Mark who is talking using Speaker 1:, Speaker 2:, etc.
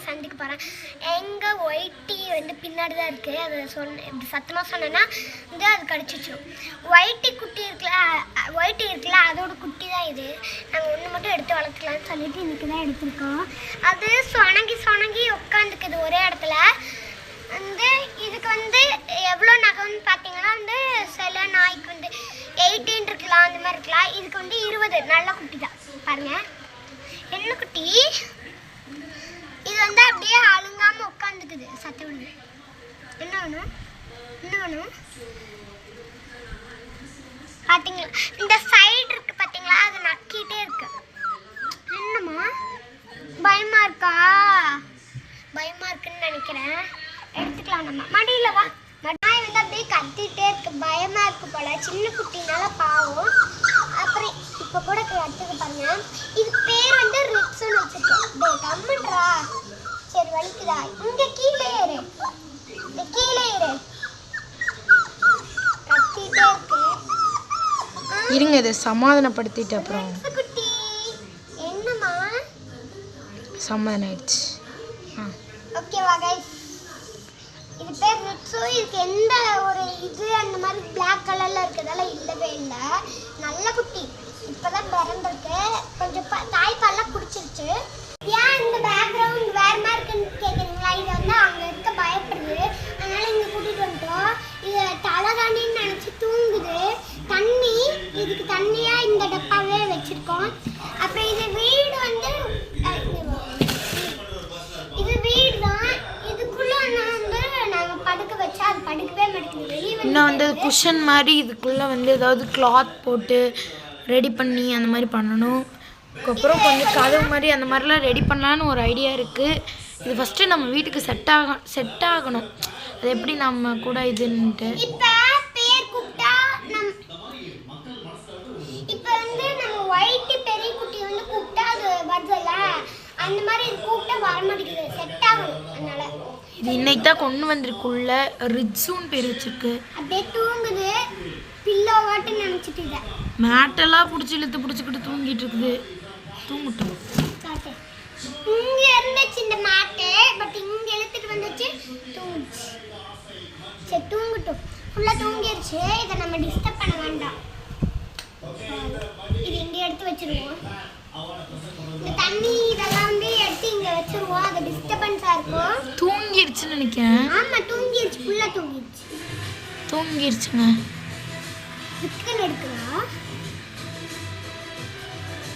Speaker 1: சண்டைக்கு போகிறேன். எங்கள் ஒயிட்டி வந்து பின்னாடி தான் இருக்குது. அது சத்தமாக சொன்னேன்னா வந்து அது கடிச்சிச்சிடும். ஒயிட்டி இருக்குல்ல அதோட குட்டி தான் இது. நாங்கள் ஒன்று மட்டும் எடுத்து வளர்த்துக்கலான்னு சொல்லிட்டு இன்றைக்கி தான் எடுத்துருக்கோம். அது சொனங்கி உட்காந்துக்குது ஒரே இடத்துல. வந்து இதுக்கு வந்து எவ்வளோ நகைன்னு பார்த்தீங்கன்னா வந்து சில நாய்க்கு வந்து 18 இருக்கலாம், அந்த மாதிரி இருக்கலாம். இதுக்கு வந்து 20. நல்ல குட்டி தான் பாருங்கள். என்ன குட்டி இது வந்து அப்படியே அழுங்காமல் உட்காந்துக்குது. சத்த விடுது. என்ன வேணும் பார்த்தீங்களா? இந்த சைடு இருக்கு பார்த்தீங்களா, அது நக்கிட்டே இருக்கு. என்னம்மா பயமா இருக்குன்னு நினைக்கிறேன். எடுத்துக்கலாம் நம்ம. மடியில் வா. நாய் வந்து அப்படியே கத்திட்டே இருக்கு. பயமா இருக்கு போல. சின்ன குட்டினால பாவம். அப்புறம் இப்போ கூட கத்துக்கு பாருங்க. இது பேர் வந்து ரிக்ஸ்னு வச்சிருக்கேன். கம்முன்றா. சரி வலிக்குதா? இங்க கீழே ஏறு. கத்திட்டே இருக்கு.
Speaker 2: இருங்க, இதை சமாதானப்படுத்திட்டு அப்புறம்.
Speaker 1: குட்டி என்னம்மா?
Speaker 2: சமாதானம் ஆயிடுச்சு.
Speaker 1: ஓகேவா கைஸ்? இது பேர் ரிக்ஸோ. இதுக்கு எந்த ஒரு இது அந்த மாதிரி பிளாக் கலரில் இருக்கிறதால இல்லவே இல்லை. நல்ல குட்டி. இப்போதான் பிறந்திருக்கு. கொஞ்சம் தாய்ப்பால்லாம் குடிச்சிருச்சு. ஏன் இந்த பேக்ரவுண்ட் வேற மாதிரி இருக்குன்னு கேட்குறீங்களா? இது வந்து அங்கே இருக்க பயப்படுது, அதனால இங்கே கூட்டிகிட்டு வந்துட்டோம். இது தலைகாணின்னு நினச்சி தூங்குது. இதுக்கு தண்ணியாக இந்த டப்பாவே வச்சுருக்கோம். அப்புறம் இது வீடு வந்து இது வீடு தான். இதுக்குள்ளே வந்து நாங்கள் படுக்க வச்சா அது படுக்கவே மாட்டேங்குது.
Speaker 2: இன்னும் வந்து குஷன் மாதிரி இதுக்குள்ளே வந்து ஏதாவது கிளாத் போட்டு ரெடி பண்ணி அந்த மாதிரி பண்ணணும். அதுக்கப்புறம் கொஞ்சம் கதவு மாதிரி அந்த மாதிரிலாம் ரெடி பண்ணலான்னு ஒரு ஐடியா இருக்குது. இது ஃபஸ்ட்டு நம்ம வீட்டுக்கு செட் ஆகணும். அது எப்படி நம்ம கூட இதுன்ட்டு.
Speaker 1: இப்போ வந்து நம்ம ஒயிட்டி பெரிய குட்டி வந்து கூப்பிட்டா அது வருதுல்ல, அந்த மாதிரி இது கூப்பிட்டா வர மாட்டேங்குது. செட் ஆகணும். அதனால
Speaker 2: இது இன்னைக்கு தான் கொண்டு வந்திருக்குள்ள. ரிட்ஸுன்னு பேர் வச்சிருக்கு.
Speaker 1: அப்படியே தூங்குது. பில்லோவாட்டு நினச்சிட்டு இதை
Speaker 2: மேட்டெல்லாம் பிடிச்சிக்கிட்டு தூங்கிட்டு இருக்குது. தூங்கட்டும்.
Speaker 1: இங்கே இருந்துச்சு இந்த மேட்டு, பட் இங்கே இழுத்துட்டு வந்துச்சு. தூங்குச்சு. சரி தூங்கட்டும். ஃபுல்லாக தூங்கிடுச்சு. இதை நம்ம டிஸ்டர்ப் பண்ண வேண்டாம். இது இங்கே எடுத்து வச்சிருவோம். இந்த தண்ணி இதெல்லாம் வந்து எடுத்து இங்கே வச்சிருவோம். அது டிஸ்டர்பன்ஸாக இருக்கும்.
Speaker 2: தூங்கிடுச்சுன்னு நினைக்கிறேன்.
Speaker 1: ஆமாம் தூங்கிடுச்சு. ஃபுல்லாக தூங்கிடுச்சுங்க.
Speaker 2: தூங்கிடுச்சுங்க.
Speaker 1: விக்கல் எடுக்கலாம்.